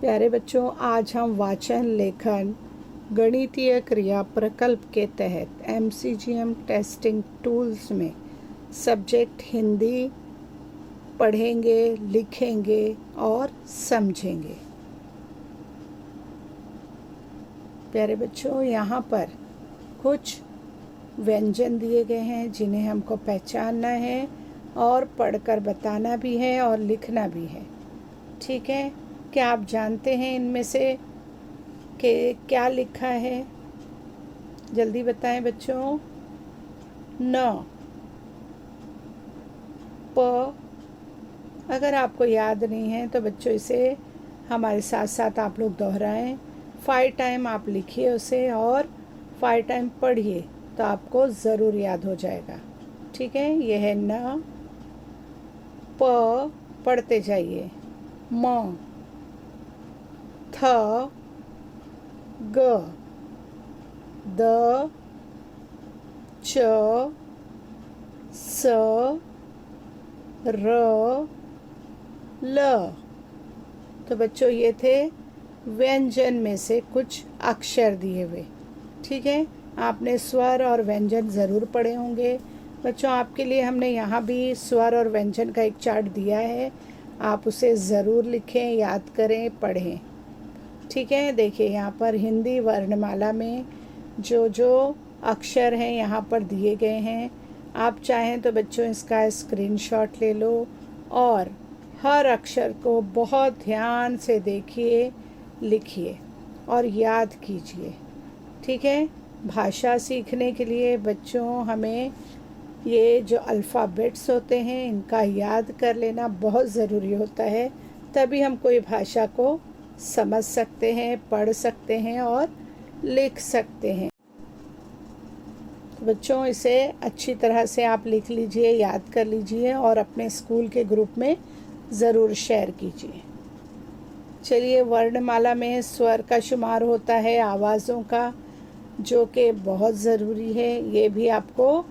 प्यारे बच्चों, आज हम वाचन लेखन गणितीय क्रिया प्रकल्प के तहत MCGM टेस्टिंग टूल्स में सब्जेक्ट हिंदी पढ़ेंगे, लिखेंगे और समझेंगे। प्यारे बच्चों, यहाँ पर कुछ व्यंजन दिए गए हैं जिन्हें हमको पहचानना है और पढ़कर बताना भी है और लिखना भी है। ठीक है, क्या आप जानते हैं इनमें से कि क्या लिखा है? जल्दी बताएं बच्चों। न, प। अगर आपको याद नहीं है तो बच्चों इसे हमारे साथ साथ आप लोग दोहराएं। 5 टाइम आप लिखिए उसे और 5 टाइम पढ़िए तो आपको ज़रूर याद हो जाएगा। ठीक है, यह है न। प, पढ़ते जाइए। म, थ, ग, द, च, स, र, ल। तो बच्चों ये थे व्यंजन में से कुछ अक्षर दिए हुए। ठीक है, आपने स्वर और व्यंजन ज़रूर पढ़े होंगे। बच्चों, आपके लिए हमने यहाँ भी स्वर और व्यंजन का एक चार्ट दिया है, आप उसे ज़रूर लिखें, याद करें, पढ़ें। ठीक है, देखिए यहाँ पर हिंदी वर्णमाला में जो जो अक्षर हैं यहाँ पर दिए गए हैं। आप चाहें तो बच्चों इसका स्क्रीनशॉट ले लो और हर अक्षर को बहुत ध्यान से देखिए, लिखिए और याद कीजिए। ठीक है, भाषा सीखने के लिए बच्चों हमें ये जो अल्फ़ाबेट्स होते हैं इनका याद कर लेना बहुत ज़रूरी होता है, तभी हम कोई भाषा को समझ सकते हैं, पढ़ सकते हैं और लिख सकते हैं। तो बच्चों इसे अच्छी तरह से आप लिख लीजिए, याद कर लीजिए और अपने स्कूल के ग्रुप में ज़रूर शेयर कीजिए। चलिए, वर्णमाला में स्वर का शुमार होता है आवाज़ों का, जो कि बहुत ज़रूरी है, ये भी आपको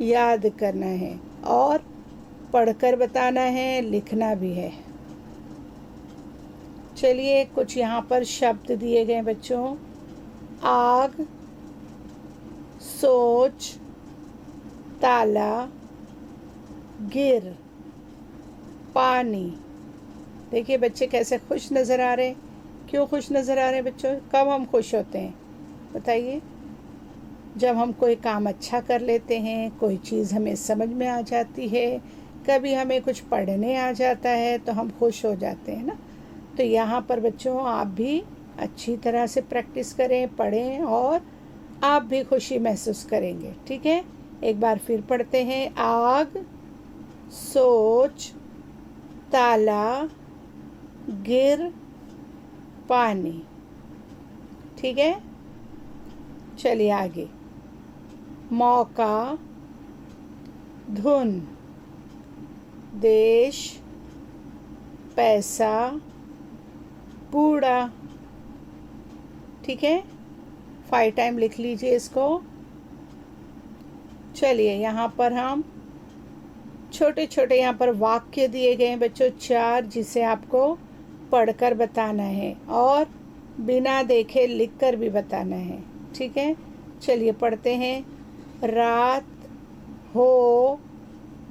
याद करना है और पढ़कर बताना है, लिखना भी है। चलिए, कुछ यहाँ पर शब्द दिए गए बच्चों। आग, सोच, ताला, गिर, पानी। देखिए बच्चे कैसे खुश नज़र आ रहे हैं। क्यों खुश नज़र आ रहे हैं बच्चों? कब हम खुश होते हैं बताइए? जब हम कोई काम अच्छा कर लेते हैं, कोई चीज़ हमें समझ में आ जाती है, कभी हमें कुछ पढ़ने आ जाता है तो हम खुश हो जाते हैं ना। तो यहाँ पर बच्चों आप भी अच्छी तरह से प्रैक्टिस करें, पढ़ें और आप भी खुशी महसूस करेंगे। ठीक है, एक बार फिर पढ़ते हैं। आग, सोच, ताला, गिर, पानी। ठीक है, चलिए आगे। मौका, धुन, देश, पैसा, बूढ़ा। ठीक है, 5 टाइम लिख लीजिए इसको। चलिए, यहाँ पर हम छोटे छोटे यहाँ पर वाक्य दिए गए हैं बच्चों 4, जिसे आपको पढ़कर बताना है और बिना देखे लिखकर भी बताना है। ठीक है, चलिए पढ़ते हैं। रात हो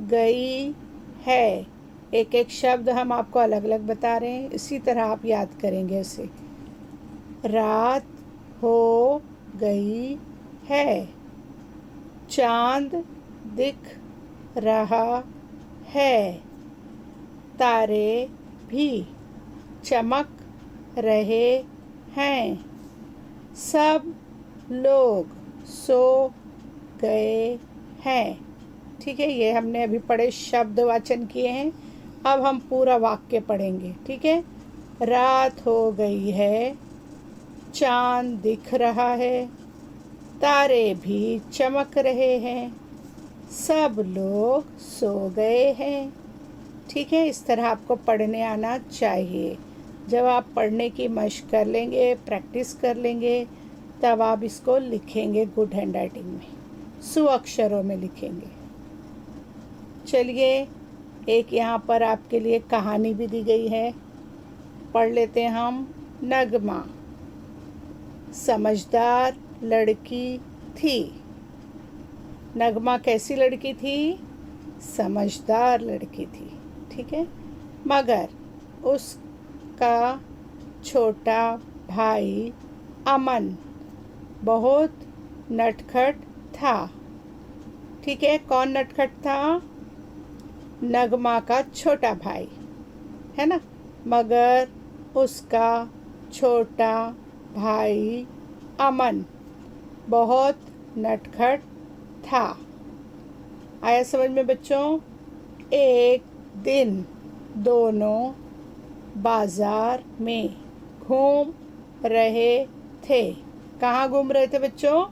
गई है। एक एक शब्द हम आपको अलग अलग बता रहे हैं, इसी तरह आप याद करेंगे उसे। रात हो गई है। चांद दिख रहा है। तारे भी चमक रहे हैं। सब लोग सो गए हैं। ठीक है, ये हमने अभी पढ़े शब्द वाचन किए हैं। अब हम पूरा वाक्य पढ़ेंगे। ठीक है, रात हो गई है, चांद दिख रहा है, तारे भी चमक रहे हैं, सब लोग सो गए हैं। ठीक है, इस तरह आपको पढ़ने आना चाहिए। जब आप पढ़ने की मशक कर लेंगे, प्रैक्टिस कर लेंगे, तब आप इसको लिखेंगे गुड हैंड राइटिंग में, सुअक्षरों में लिखेंगे। चलिए, एक यहाँ पर आपके लिए कहानी भी दी गई है। पढ़ लेते हैं हम। नगमा समझदार लड़की थी। नगमा कैसी लड़की थी? समझदार लड़की थी। ठीक है। मगर उसका छोटा भाई अमन बहुत नटखट था। ठीक है। कौन नटखट था? नगमा का छोटा भाई, है ना। मगर उसका छोटा भाई अमन बहुत नटखट था। आया समझ में बच्चों? एक दिन दोनों बाजार में घूम रहे थे। कहाँ घूम रहे थे बच्चों?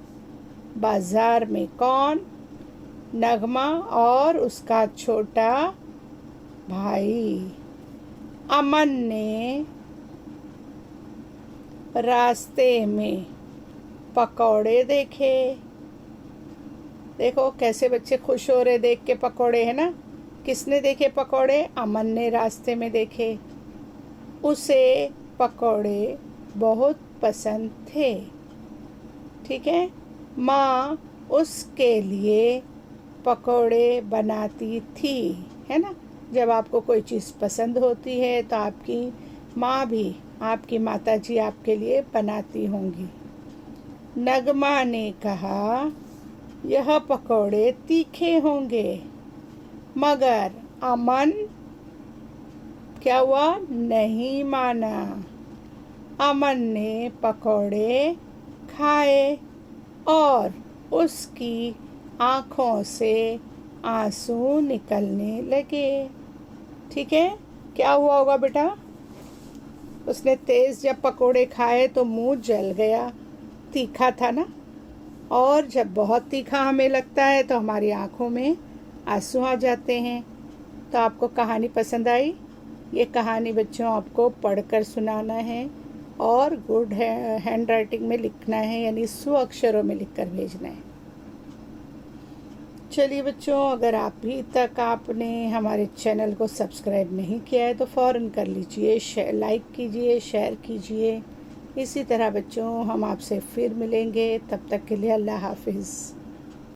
बाजार में। कौन? नगमा और उसका छोटा भाई। अमन ने रास्ते में पकौड़े देखे। देखो कैसे बच्चे खुश हो रहे देख के पकौड़े, है ना। किसने देखे पकौड़े? अमन ने रास्ते में देखे। उसे पकौड़े बहुत पसंद थे। ठीक है। माँ उसके लिए पकौड़े बनाती थी, है ना। जब आपको कोई चीज़ पसंद होती है तो आपकी माँ भी, आपकी माताजी आपके लिए बनाती होंगी। नगमा ने कहा यह पकौड़े तीखे होंगे, मगर अमन क्या हुआ? नहीं माना। अमन ने पकौड़े खाए और उसकी आँखों से आंसू निकलने लगे। ठीक है। क्या हुआ होगा बेटा? उसने तेज़ जब पकोड़े खाए तो मुंह जल गया, तीखा था ना। और जब बहुत तीखा हमें लगता है तो हमारी आँखों में आंसू आ जाते हैं। तो आपको कहानी पसंद आई? ये कहानी बच्चों आपको पढ़कर सुनाना है और गुड हैंड राइटिंग में लिखना है, यानी स्व अक्षरों में लिखकर भेजना है। चलिए बच्चों, अगर अभी तक आपने हमारे चैनल को सब्सक्राइब नहीं किया है तो फ़ौरन कर लीजिए, लाइक कीजिए, शेयर कीजिए। इसी तरह बच्चों हम आपसे फिर मिलेंगे। तब तक के लिए अल्लाह हाफिज़।